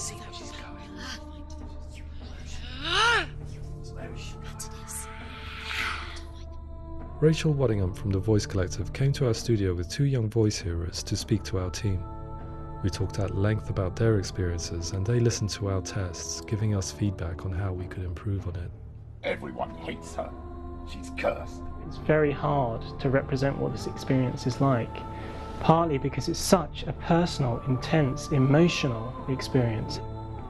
See where she's going. Rachel Waddingham from the Voice Collective came to our studio with 2 young voice hearers to speak to our team. We talked at length about their experiences and they listened to our tests, giving us feedback on how we could improve on it. Everyone hates her. She's cursed. It's very hard to represent what this experience is like, partly because it's such a personal, intense, emotional experience.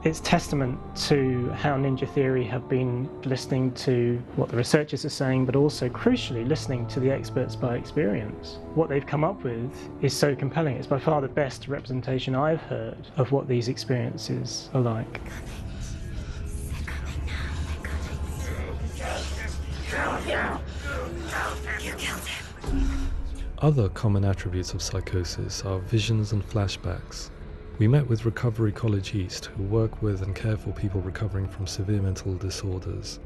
It's testament to how Ninja Theory have been listening to what the researchers are saying, but also, crucially, listening to the experts by experience. What they've come up with is so compelling. It's by far the best representation I've heard of what these experiences are like. Other common attributes of psychosis are visions and flashbacks. We met with Recovery College East, who work with and care for people recovering from severe mental disorders.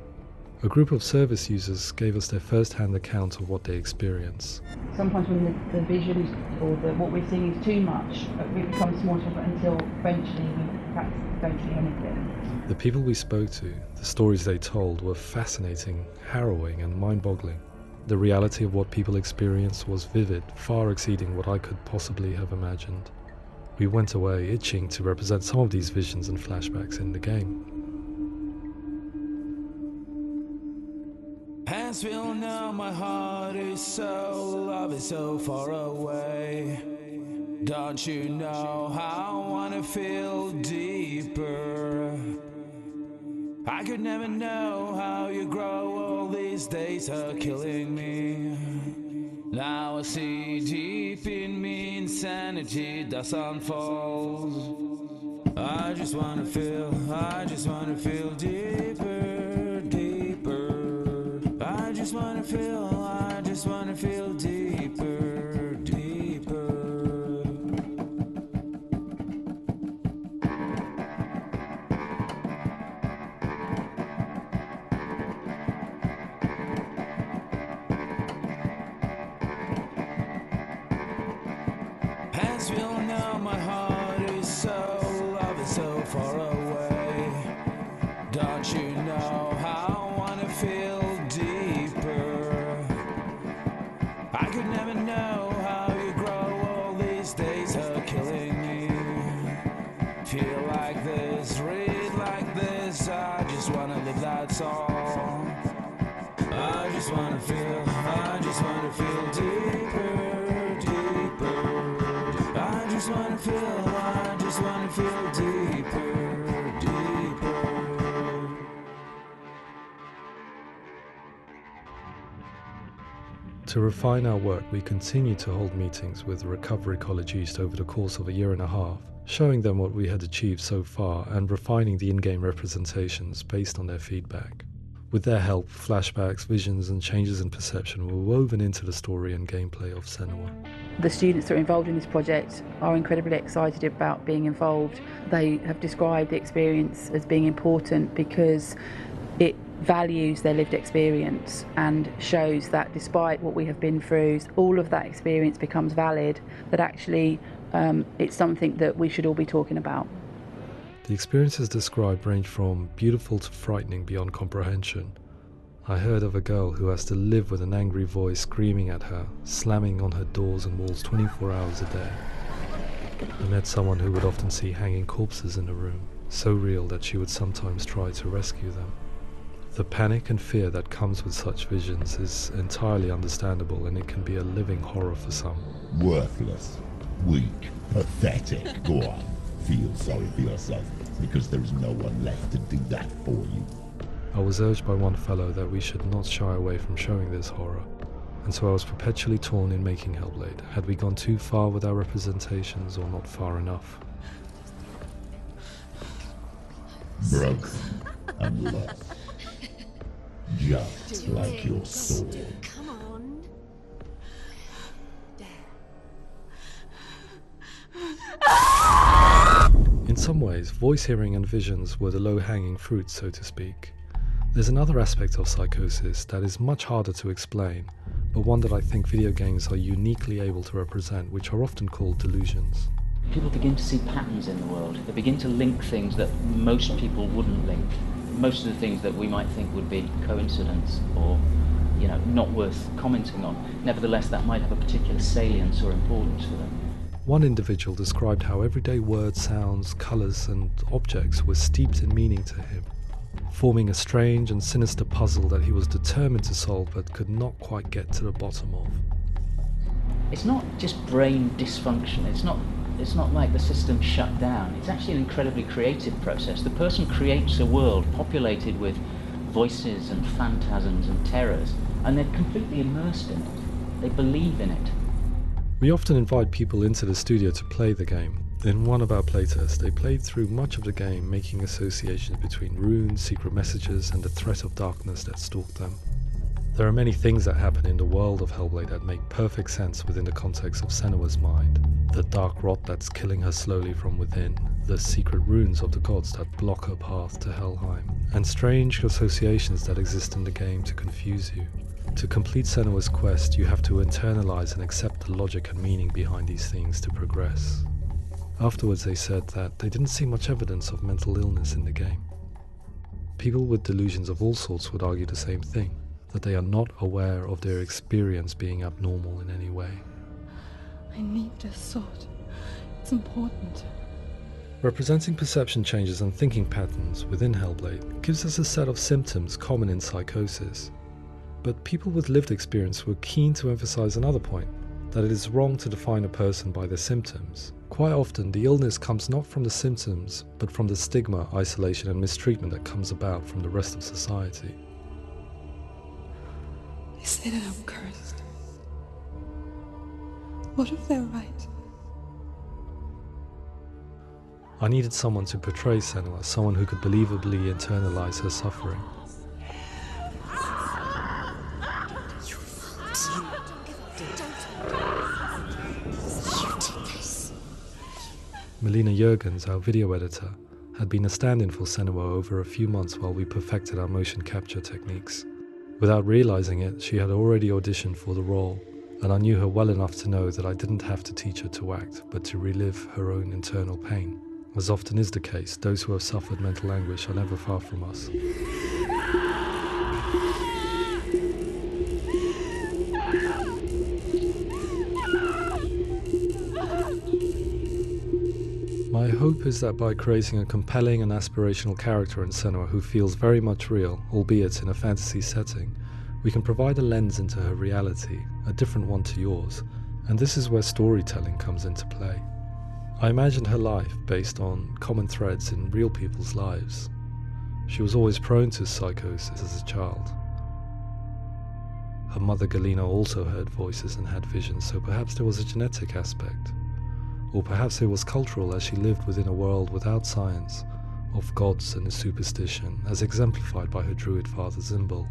A group of service users gave us their first-hand account of what they experience. Sometimes when the visions or what we're seeing is too much, it becomes more difficult until eventually we perhaps don't see anything. The people we spoke to, the stories they told, were fascinating, harrowing and mind-boggling. The reality of what people experienced was vivid, far exceeding what I could possibly have imagined. We went away itching to represent some of these visions and flashbacks in the game. As we all know, my heart is so, love is so far away. Don't you know how I wanna feel deeper? I could never know how you grow, all these days are killing me. Now I see deep in me insanity does unfold. I just wanna feel deeper, deeper. I just wanna feel deeper, deeper. As we all know, my heart is so, love is so far away. Don't you know how I wanna feel deeper? I could never know how you grow, all these days are killing me. Feel like this, read like this, I just wanna live that song. I just wanna feel deeper, deeper. I just wanna feel deeper, deeper. To refine our work, we continue to hold meetings with Recovery College East over the course of a year and a half, showing them what we had achieved so far and refining the in-game representations based on their feedback. With their help, flashbacks, visions and changes in perception were woven into the story and gameplay of Senua. The students that are involved in this project are incredibly excited about being involved. They have described the experience as being important because it values their lived experience and shows that despite what we have been through, all of that experience becomes valid, that actually it's something that we should all be talking about. The experiences described range from beautiful to frightening beyond comprehension. I heard of a girl who has to live with an angry voice screaming at her, slamming on her doors and walls 24 hours a day. I met someone who would often see hanging corpses in a room, so real that she would sometimes try to rescue them. The panic and fear that comes with such visions is entirely understandable, and it can be a living horror for some. Worthless, weak, pathetic. Go on, feel sorry for yourself, because there is no one left to do that for you. I was urged by one fellow that we should not shy away from showing this horror, and so I was perpetually torn in making Hellblade. Had we gone too far with our representations or not far enough? Broken and lost. Just like your soul. Come on. In some ways, voice hearing and visions were the low-hanging fruit, so to speak. There's another aspect of psychosis that is much harder to explain, but one that I think video games are uniquely able to represent, which are often called delusions. People begin to see patterns in the world. They begin to link things that most people wouldn't link. Most of the things that we might think would be coincidence or, not worth commenting on. Nevertheless, that might have a particular salience or importance for them. One individual described how everyday words, sounds, colours and objects were steeped in meaning to him, forming a strange and sinister puzzle that he was determined to solve but could not quite get to the bottom of. It's not just brain dysfunction. It's not like the system shut down. It's actually an incredibly creative process. The person creates a world populated with voices and phantasms and terrors, and they're completely immersed in it. They believe in it. We often invite people into the studio to play the game. In one of our playtests, they played through much of the game, making associations between runes, secret messages, and the threat of darkness that stalked them. There are many things that happen in the world of Hellblade that make perfect sense within the context of Senua's mind. The dark rot that's killing her slowly from within, the secret runes of the gods that block her path to Helheim, and strange associations that exist in the game to confuse you. To complete Senua's quest, you have to internalize and accept the logic and meaning behind these things to progress. Afterwards, they said that they didn't see much evidence of mental illness in the game. People with delusions of all sorts would argue the same thing, that they are not aware of their experience being abnormal in any way. I need this sword. It's important. Representing perception changes and thinking patterns within Hellblade gives us a set of symptoms common in psychosis. But people with lived experience were keen to emphasize another point, that it is wrong to define a person by their symptoms. Quite often, the illness comes not from the symptoms, but from the stigma, isolation and mistreatment that comes about from the rest of society. They say that I'm cursed. What if they're right? I needed someone to portray Senua, someone who could believably internalize her suffering. Melina Jurgens, our video editor, had been a stand-in for Senua over a few months while we perfected our motion capture techniques. Without realizing it, she had already auditioned for the role, and I knew her well enough to know that I didn't have to teach her to act, but to relive her own internal pain. As often is the case, those who have suffered mental anguish are never far from us. My hope is that by creating a compelling and aspirational character in Senua who feels very much real, albeit in a fantasy setting, we can provide a lens into her reality, a different one to yours, and this is where storytelling comes into play. I imagined her life based on common threads in real people's lives. She was always prone to psychosis as a child. Her mother Galina also heard voices and had visions, so perhaps there was a genetic aspect. Or perhaps it was cultural, as she lived within a world without science, of gods and superstition, as exemplified by her druid father Zimbal.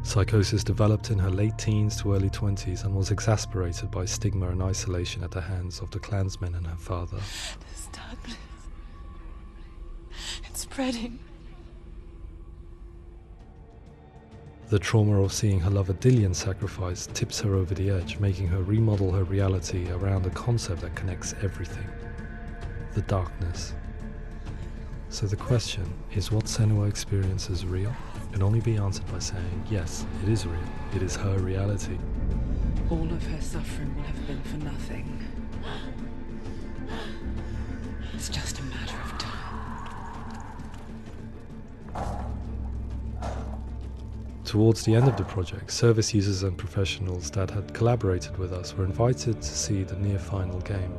Psychosis developed in her late teens to early 20s and was exacerbated by stigma and isolation at the hands of the clansmen and her father. This darkness. It's spreading. The trauma of seeing her lover Dillian sacrificed tips her over the edge, making her remodel her reality around a concept that connects everything: the darkness. So the question, is what Senua experiences real? Can only be answered by saying, yes, it is real. It is her reality. All of her suffering will have been for nothing. It's just a matter of time. Towards the end of the project, service users and professionals that had collaborated with us were invited to see the near-final game.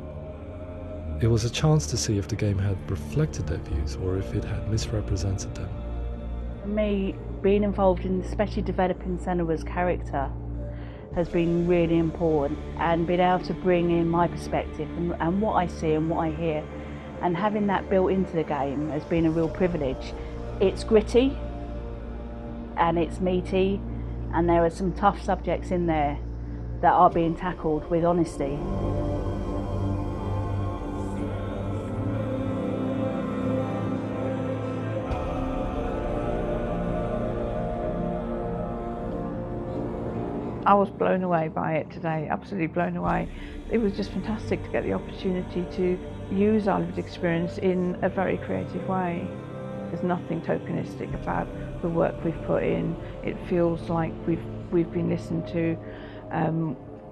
It was a chance to see if the game had reflected their views or if it had misrepresented them. For me, being involved in especially developing Senua's character has been really important, and being able to bring in my perspective and what I see and what I hear, and having that built into the game has been a real privilege. It's gritty and it's meaty, and there are some tough subjects in there that are being tackled with honesty. I was blown away by it today, absolutely blown away. It was just fantastic to get the opportunity to use our lived experience in a very creative way. There's nothing tokenistic about the work we've put in. It feels like we've been listened to,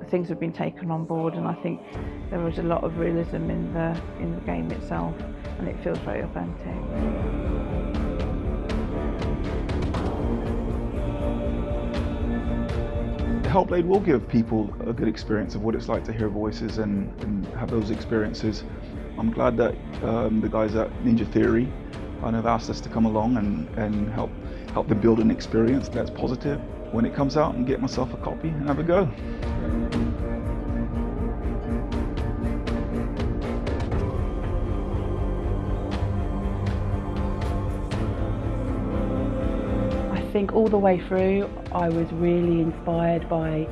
things have been taken on board, and I think there was a lot of realism in the game itself, and it feels very authentic. Hellblade will give people a good experience of what it's like to hear voices and have those experiences. I'm glad that the guys at Ninja Theory kind of asked us to come along and help them build an experience that's positive when it comes out, and get myself a copy and have a go. I think all the way through I was really inspired by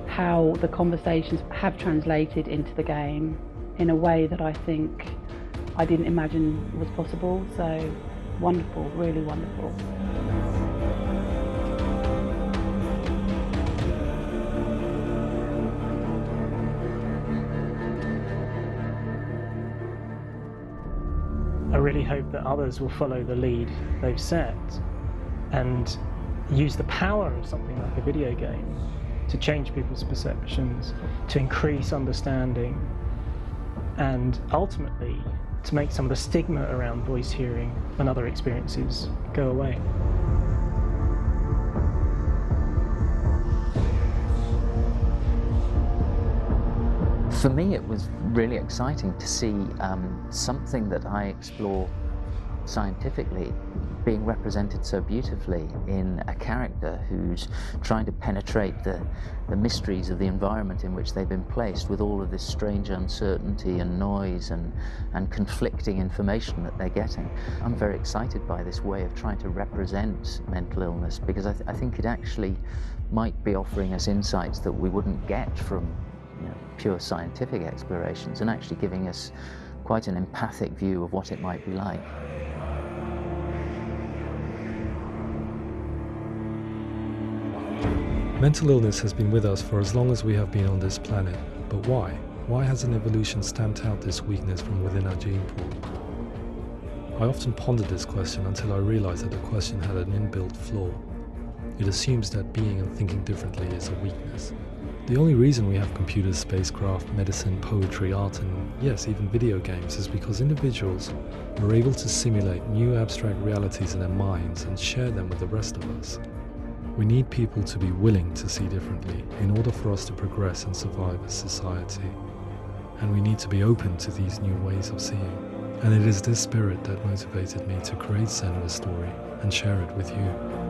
how the conversations have translated into the game in a way that I think I didn't imagine was possible. So wonderful, really wonderful. I really hope that others will follow the lead they've set and use the power of something like a video game to change people's perceptions, to increase understanding, and ultimately to make some of the stigma around voice hearing and other experiences go away. For me, it was really exciting to see something that I explore scientifically being represented so beautifully in a character who's trying to penetrate the mysteries of the environment in which they've been placed, with all of this strange uncertainty and noise and conflicting information that they're getting. I'm very excited by this way of trying to represent mental illness, because I think it actually might be offering us insights that we wouldn't get from pure scientific explorations, and actually giving us quite an empathic view of what it might be like. Mental illness has been with us for as long as we have been on this planet, but why? Why hasn't evolution stamped out this weakness from within our gene pool? I often pondered this question until I realized that the question had an inbuilt flaw. It assumes that being and thinking differently is a weakness. The only reason we have computers, spacecraft, medicine, poetry, art, and yes, even video games is because individuals are able to simulate new abstract realities in their minds and share them with the rest of us. We need people to be willing to see differently in order for us to progress and survive as society. And we need to be open to these new ways of seeing. And it is this spirit that motivated me to create Senua's story and share it with you.